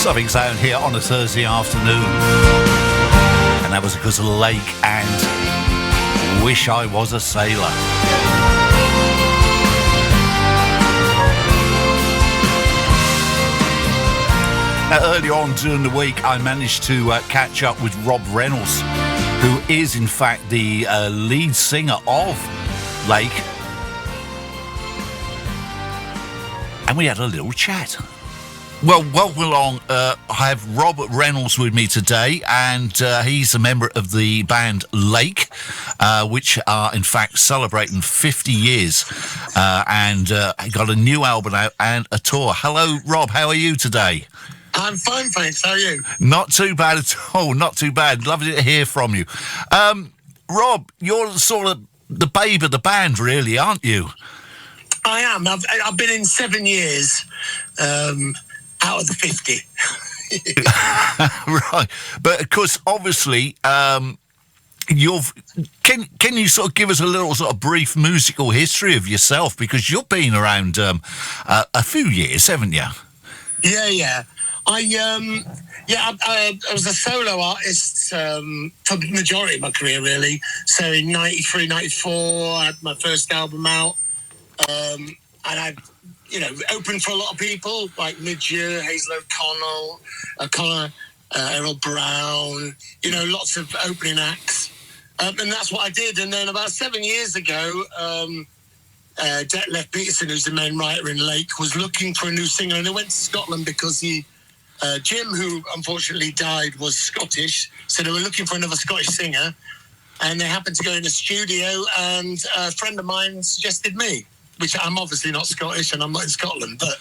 Suffolk Sound here on a Thursday afternoon. And that was because of the lake and Wish I Was a Sailor. Now, earlier on during the week, I managed to catch up with Rob Reynolds, who is, in fact, the lead singer of Lake. And we had a little chat. Well, welcome along. I have Rob Reynolds with me today, and he's a member of the band Lake, which are, in fact, celebrating 50 years, and got a new album out and a tour. Hello, Rob. How are you today? I'm fine, thanks. How are you? Not too bad at all. Not too bad. Lovely to hear from you. Rob, you're sort of the babe of the band, really, aren't you? I am. I've been in 7 years. Out of the 50. Right. But, of course, obviously, can you sort of give us a little sort of brief musical history of yourself? Because you've been around a few years, haven't you? Yeah. I was a solo artist for the majority of my career, really. So in 93, 94, I had my first album out. And I opened for a lot of people like Midge, Hazel O'Connor, Errol Brown, lots of opening acts. And that's what I did. And then about 7 years ago, Detlef Peterson, who's the main writer in Lake, was looking for a new singer. And they went to Scotland because Jim, who unfortunately died, was Scottish. So they were looking for another Scottish singer. And they happened to go in the studio, and a friend of mine suggested me. Which I'm obviously not Scottish and I'm not in Scotland, but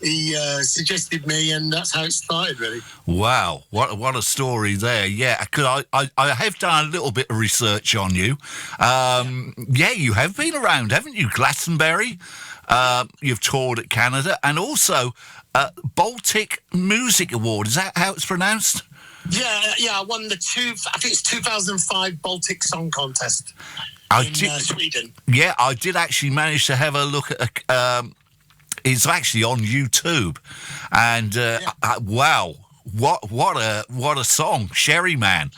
he suggested me, and that's how it started, really. Wow, what a story there. Yeah, because I have done a little bit of research on you. Yeah, you have been around, haven't you? Glastonbury, you've toured at Canada, and also Baltic Music Award. Is that how it's pronounced? Yeah, I won I think it's 2005 Baltic Song Contest. Sweden. Yeah, I did actually manage to have a look at. It's actually on YouTube, and wow, what a song, Sherry Man.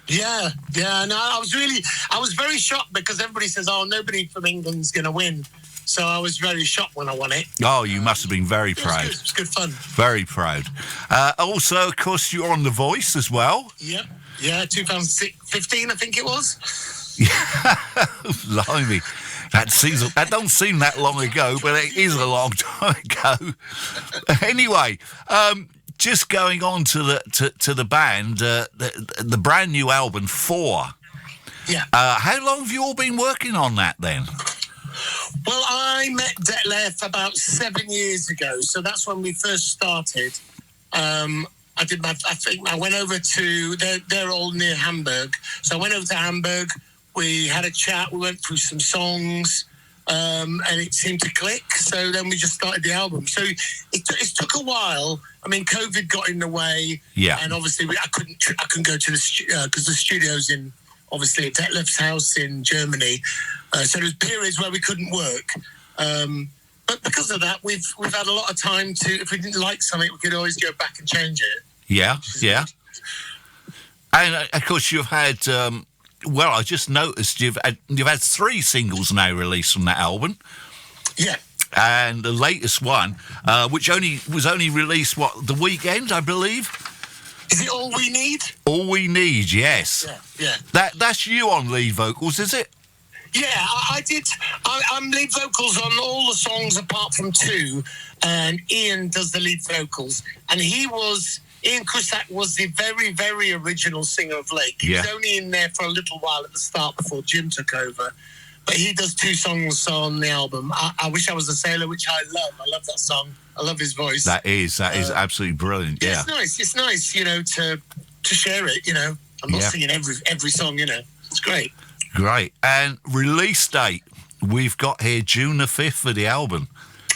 Yeah. No, I was very shocked because everybody says, "Oh, nobody from England's going to win." So I was very shocked when I won it. Oh, you must have been very proud. It was good fun. Very proud. Also, of course, you're on The Voice as well. Yeah, 2015, I think it was. Blimey. That don't seem that long ago, but it is a long time ago. Anyway, just going on to the band, the brand new album 4. Yeah. How long have you all been working on that then? Well, I met Detlef about 7 years ago, so that's when we first started. I went over to, they're all near Hamburg, so I went over to Hamburg. We had a chat, we went through some songs, and it seemed to click. So then we just started the album. So it took a while. I mean, COVID got in the way. Yeah. And obviously I couldn't go to the studio because the studio's in, obviously, at Detlef's house in Germany. So there's periods where we couldn't work. But because of that, we've had a lot of time to, if we didn't like something, we could always go back and change it. Yeah. And of course you've had... well, I just noticed you've had 3 singles now released from that album. Yeah. And the latest one, which was only released, the weekend, I believe? Is it All We Need? All We Need, yes. Yeah. That's you on lead vocals, is it? Yeah, I did. I'm lead vocals on all the songs apart from 2, and Ian does the lead vocals. And Ian Cusack was the very, very original singer of Lake. He was only in there for a little while at the start before Jim took over. But he does 2 songs on the album. I Wish I Was a Sailor, which I love. I love that song. I love his voice. That is absolutely brilliant, yeah. It's nice, to share it, I'm not singing every song, It's great. Great. And release date, we've got here June the 5th for the album.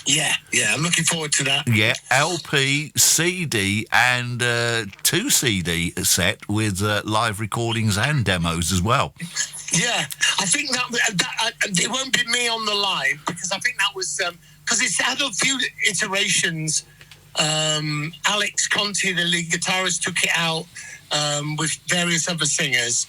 Yeah, I'm looking forward to that. Yeah, LP, CD, and 2 CD set with live recordings and demos as well. Yeah, I think that it won't be me on the live because I think that was because it's had a few iterations Alex Conti, the lead guitarist, took it out with various other singers.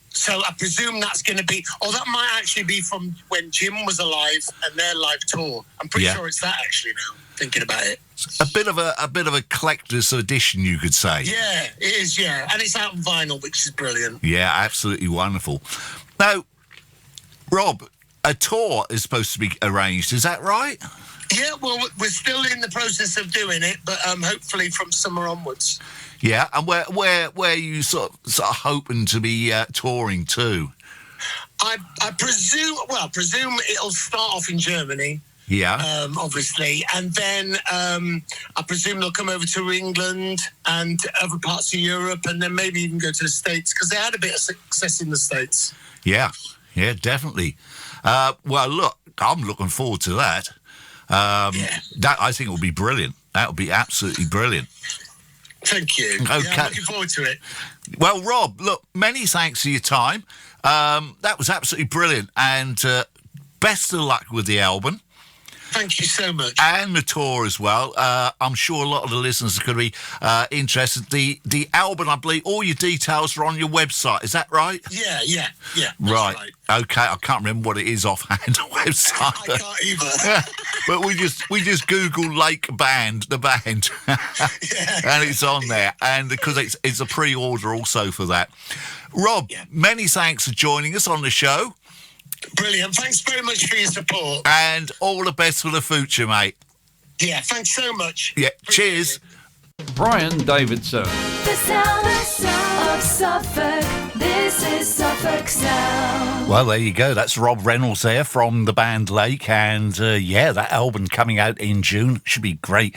So I presume that's going to be, or that might actually be from when Jim was alive and their live tour. I'm pretty sure it's that actually now, thinking about it. A bit of a collector's edition, you could say. Yeah, it is, yeah. And it's out on vinyl, which is brilliant. Yeah, absolutely wonderful. Now, Rob, a tour is supposed to be arranged, is that right? Yeah, well, we're still in the process of doing it, but hopefully from summer onwards. Yeah, and where are you sort of hoping to be touring to? I presume it'll start off in Germany. Yeah. Obviously. And then I presume they'll come over to England and other parts of Europe, and then maybe even go to the States, because they had a bit of success in the States. Yeah, definitely. Well, look, I'm looking forward to that. That I think will be brilliant. That will be absolutely brilliant. Thank you. Okay. Yeah, I'm looking forward to it. Well, Rob, look, many thanks for your time. That was absolutely brilliant, and best of luck with the album. Thank you so much. And the tour as well. I'm sure a lot of the listeners are going to be interested. The album, I believe, all your details are on your website. Is that right? Yeah. Right. Okay, I can't remember what it is offhand. The website. I can't either. But we just Google Lake Band, the band, and it's on there. And because it's a pre-order also for that. Rob, many thanks for joining us on the show. Brilliant. Thanks very much for your support. And all the best for the future, mate. Yeah, thanks so much. Yeah, cheers. Brian Davidson. The sound of Suffolk. This is Suffolk Sound. Well, there you go. That's Rob Reynolds there from the band Lake. And, that album coming out in June. Should be great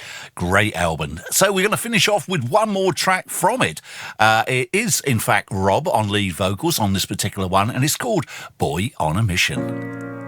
album. So we're going to finish off with one more track from it. It is, in fact, Rob on lead vocals on this particular one. And it's called Boy on a Mission.